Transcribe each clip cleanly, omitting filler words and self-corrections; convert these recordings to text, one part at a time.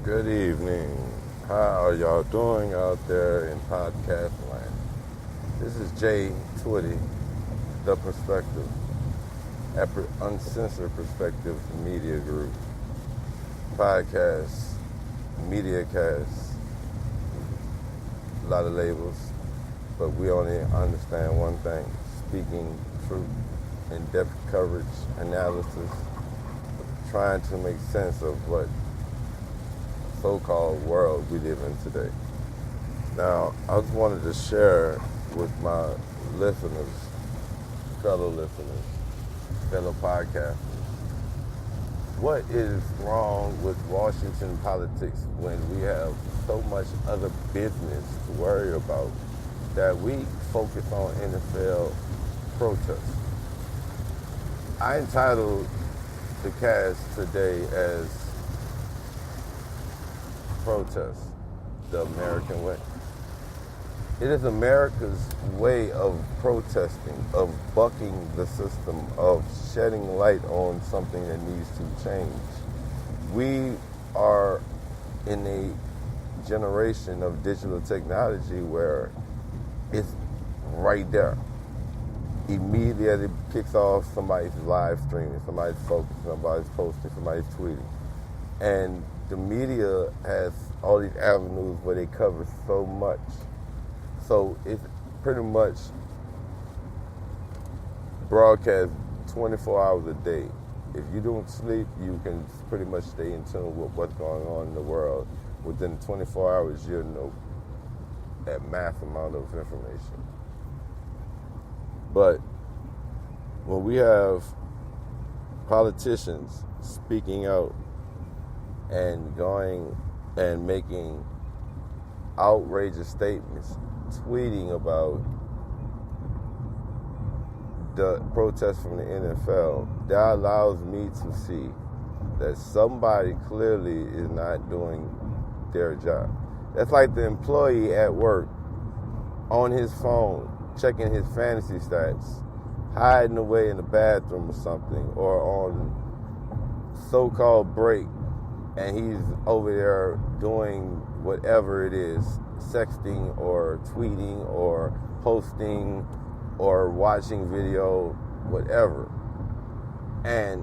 Good evening. How are y'all doing out there in podcast land? This is Jay Twitty, The Perspective, Uncensored Perspective Media Group, podcast, media cast, a lot of labels, but we only understand one thing: speaking truth, in-depth coverage, analysis, trying to make sense of what so-called world we live in today. Now, I just wanted to share with my listeners, fellow podcasters, what is wrong with Washington politics when we have so much other business to worry about that we focus on NFL protests. I entitled the cast today as Protest, the American way. It is America's way of protesting, of bucking the system, of shedding light on something that needs to change. We are in a generation of digital technology where it's right there. Immediately as it kicks off, somebody's live streaming, somebody's focusing, somebody's posting, somebody's tweeting. And the media has all these avenues where they cover so much. So it's pretty much broadcast 24 hours a day. If you don't sleep, you can pretty much stay in tune with what's going on in the world. Within 24 hours, you'll know that mass amount of information. But when we have politicians speaking out and going and making outrageous statements, tweeting about the protests from the NFL, that allows me to see that somebody clearly is not doing their job. That's like the employee at work on his phone, checking his fantasy stats, hiding away in the bathroom or something, or on so-called break, and he's over there doing whatever it is, sexting or tweeting or posting or watching video, whatever. And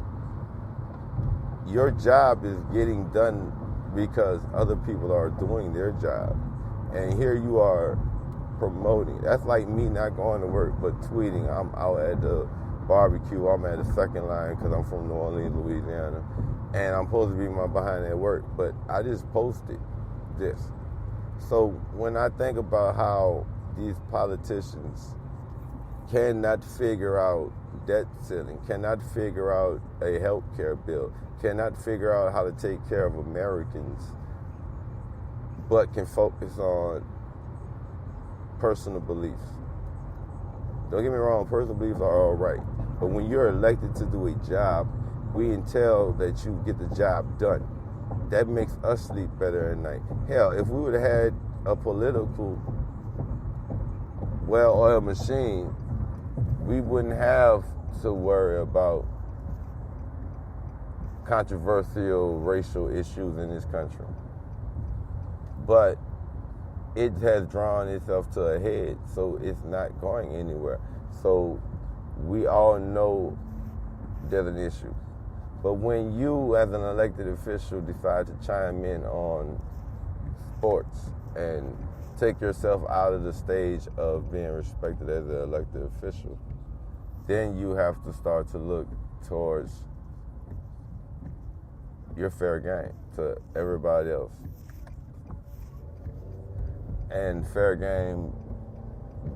your job is getting done because other people are doing their job. And here you are promoting. That's like me not going to work but tweeting. I'm out at the barbecue. I'm at the second line because I'm from New Orleans, Louisiana. And I'm supposed to be my behind at work, but I just posted this. So when I think about how these politicians cannot figure out debt ceiling, cannot figure out a health care bill, cannot figure out how to take care of Americans, but can focus on personal beliefs. Don't get me wrong, personal beliefs are all right. But when you're elected to do a job, we entail that you get the job done. That makes us sleep better at night. Hell, if we would have had a political well-oiled machine, we wouldn't have to worry about controversial racial issues in this country. But it has drawn itself to a head, so it's not going anywhere. So we all know there's an issue. But when you, as an elected official, decide to chime in on sports and take yourself out of the stage of being respected as an elected official, then you have to start to look towards your fair game to everybody else. And fair game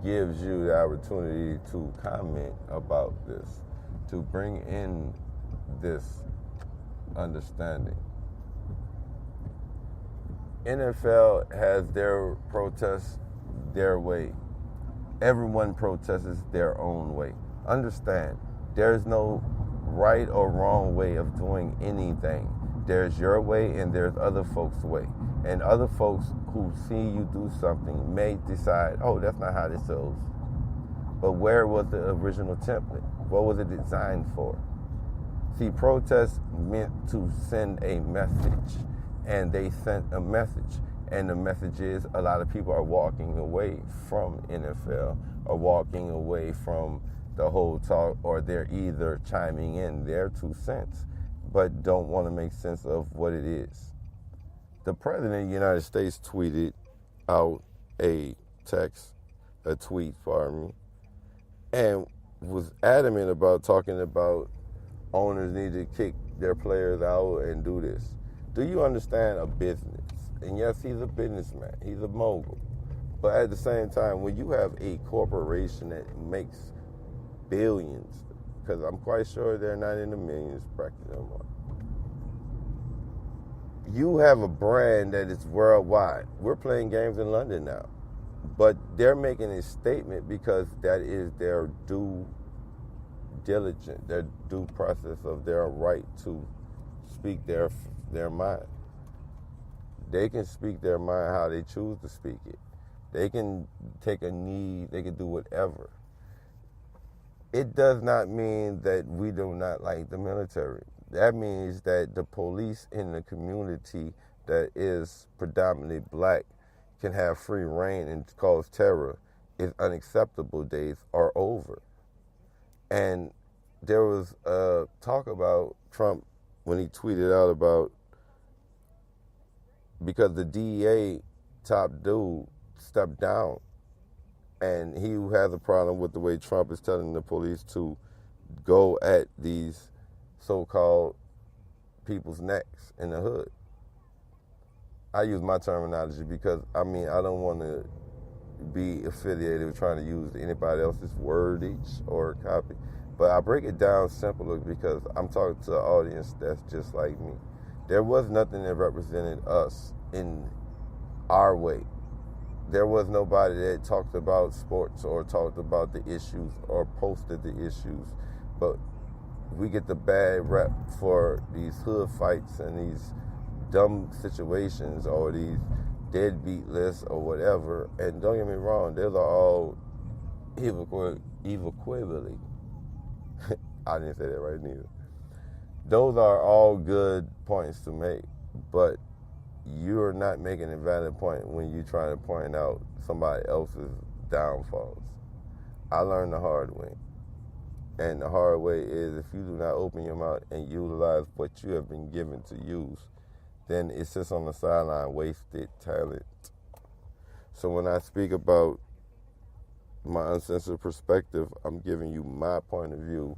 gives you the opportunity to comment about this, to bring in this understanding. NFL has their protests their way. Everyone protests their own way. Understand, there's no right or wrong way of doing anything. There's your way and there's other folks' way. And other folks who see you do something may decide, oh, that's not how this goes. But where was the original template? What was it designed for? See, protests meant to send a message. and they sent a message. And the message is a lot of people are walking away from NFL or walking away from the whole talk, or they're either chiming in their 2 cents but don't want to make sense of what it is. The President of the United States tweeted out a tweet, and was adamant about talking about owners need to kick their players out and do this. Do you understand a business? And yes, he's a businessman. He's a mogul. But at the same time, when you have a corporation that makes billions, because I'm quite sure they're not in the millions practically no more, you have a brand that is worldwide. We're playing games in London now. But they're making a statement because that is their due diligence, their due process of their right to speak their mind. They can speak their mind how they choose to speak it. They can take a knee, they can do whatever. It does not mean that we do not like the military. That means that the police in the community that is predominantly black can have free reign and cause terror if unacceptable days are over. And there was talk about Trump when he tweeted out about, because the DEA top dude stepped down, and he has a problem with the way Trump is telling the police to go at these so-called people's necks in the hood. I use my terminology because, I don't want to be affiliated with trying to use anybody else's wordage or copy. But I break it down simpler because I'm talking to an audience that's just like me. There was nothing that represented us in our way. There was nobody that talked about sports or talked about the issues or posted the issues. But we get the bad rep for these hood fights and these dumb situations or these deadbeat lists or whatever. And don't get me wrong, those are all equally. I didn't say that right neither. Those are all good points to make, but you're not making a valid point when you're trying to point out somebody else's downfalls. I learned the hard way. And the hard way is, if you do not open your mouth and utilize what you have been given to use, then it sits on the sideline, wasted talent. So when I speak about my uncensored perspective, I'm giving you my point of view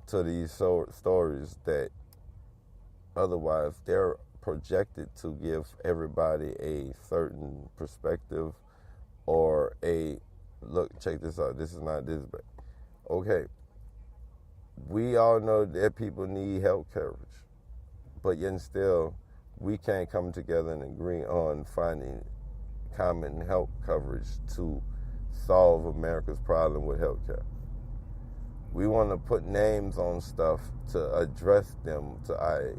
to these stories that otherwise they're projected to give everybody a certain perspective or a, look, check this out, this is not this, but okay. We all know that people need health coverage, but yet still, we can't come together and agree on finding common health coverage to solve America's problem with health care. We want to put names on stuff to address them, to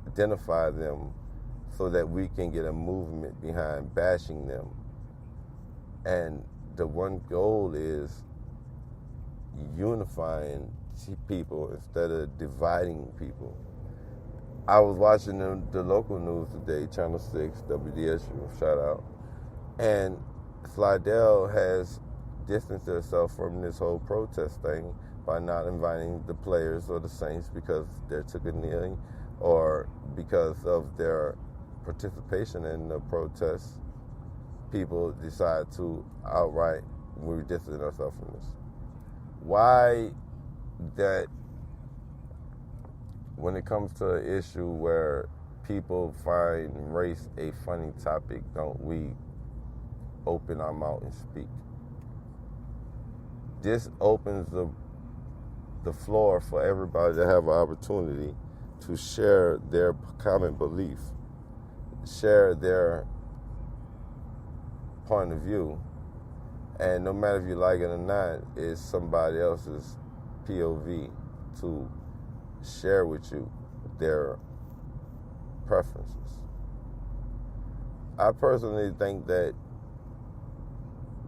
identify them, so that we can get a movement behind bashing them. And the one goal is unifying people instead of dividing people. I was watching the local news today, Channel 6, WDSU, shout out, and Slidell has distanced herself from this whole protest thing by not inviting the players or the Saints because they took a knee or because of their participation in the protest. People decide to outright, we're distancing ourselves from this. Why that when it comes to an issue where people find race a funny topic, don't we open our mouth and speak? This opens the floor for everybody to have an opportunity to share their common belief, share their point of view, and no matter if you like it or not, it's somebody else's POV to share with you their preferences. I personally think that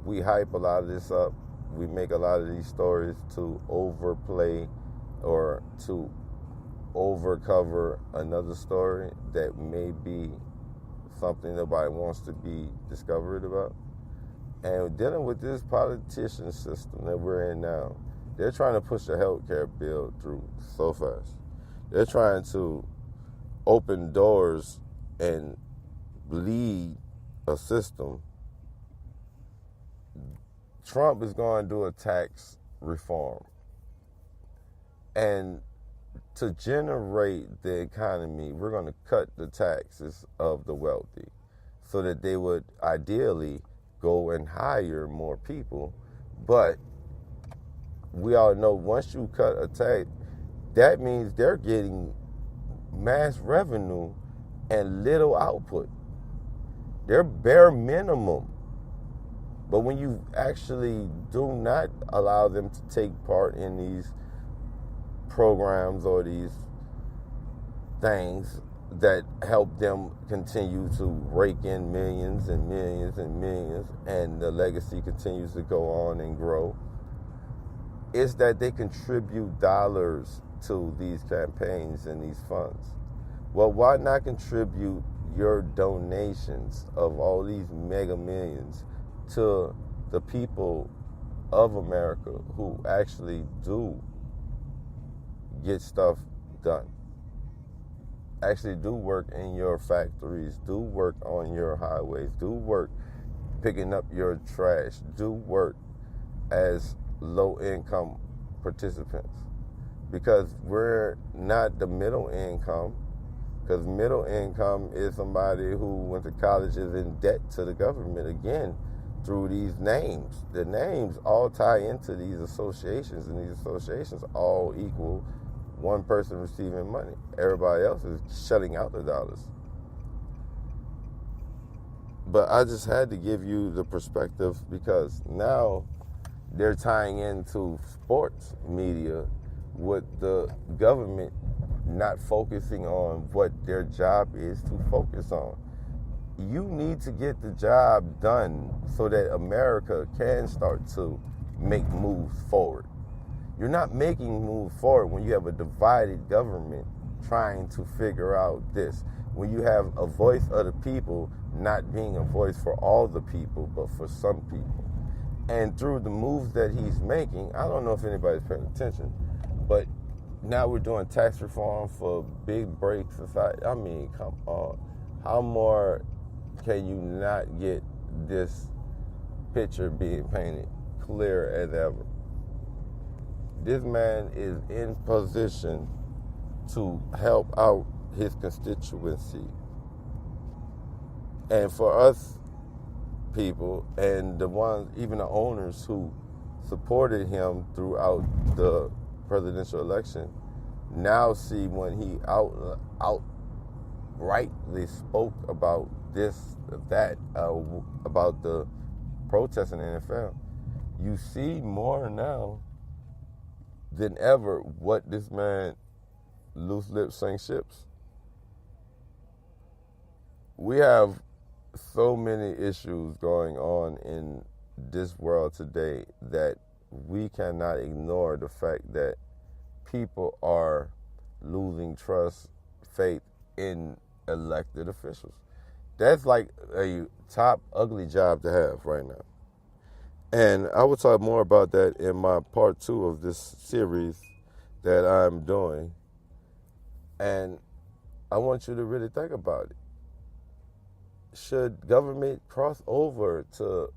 we hype a lot of this up. We make a lot of these stories to overplay or to overcover another story that may be something nobody wants to be discovered about. And dealing with this politician system that we're in now, they're trying to push a healthcare bill through so fast. They're trying to open doors and lead a system. Trump is going to do a tax reform. And to generate the economy, we're going to cut the taxes of the wealthy so that they would ideally go and hire more people. But we all know once you cut a tax, that means they're getting mass revenue and little output. They're bare minimum. But when you actually do not allow them to take part in these programs or these things that help them continue to rake in millions and millions and millions, and the legacy continues to go on and grow, is that they contribute dollars to these campaigns and these funds. Well, why not contribute your donations of all these mega millions to the people of America who actually do get stuff done? Actually do work in your factories, do work on your highways, do work picking up your trash, do work as low-income participants. Because we're not the middle income, because middle income is somebody who went to college, is in debt to the government, again, through these names. The names all tie into these associations, and these associations all equal one person receiving money. Everybody else is shutting out the dollars. But I just had to give you the perspective, because now they're tying into sports media with the government not focusing on what their job is to focus on. You need to get the job done so that America can start to make moves forward. You're not making moves forward when you have a divided government trying to figure out this. When you have a voice of the people not being a voice for all the people, but for some people. And through the moves that he's making, I don't know if anybody's paying attention, but now we're doing tax reform for big break society. I mean, come on. How more can you not get this picture being painted clear as ever? This man is in position to help out his constituency. And for us people, and the ones, even the owners who supported him throughout the presidential election, now see when he outrightly spoke about this, that, about the protests in the NFL, you see more now than ever what this man loose lips sink ships. We have so many issues going on in this world today that we cannot ignore the fact that people are losing trust, faith in elected officials. That's like a top ugly job to have right now. And I will talk more about that in my part 2 of this series that I'm doing. And I want you to really think about it. Should government cross over to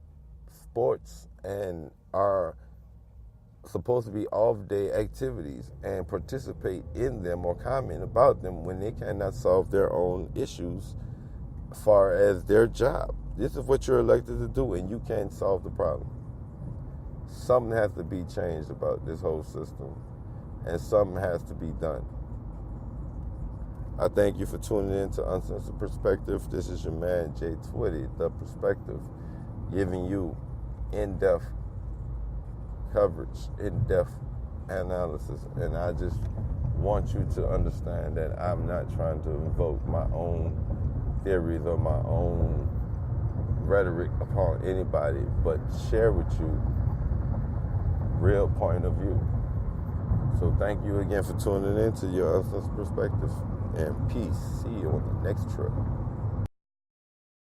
sports and our supposed to be off-day activities and participate in them or comment about them when they cannot solve their own issues as far as their job? This is what you're elected to do, and you can't solve the problem. Something has to be changed about this whole system, and something has to be done. I thank you for tuning in to Uncensored Perspective. This is your man, Jay Twitty, The Perspective, giving you in-depth coverage, in-depth analysis. And I just want you to understand that I'm not trying to invoke my own theories or my own rhetoric upon anybody, but share with you real point of view. So thank you again for tuning in to your Uncensored Perspective, and peace. See you on the next trip.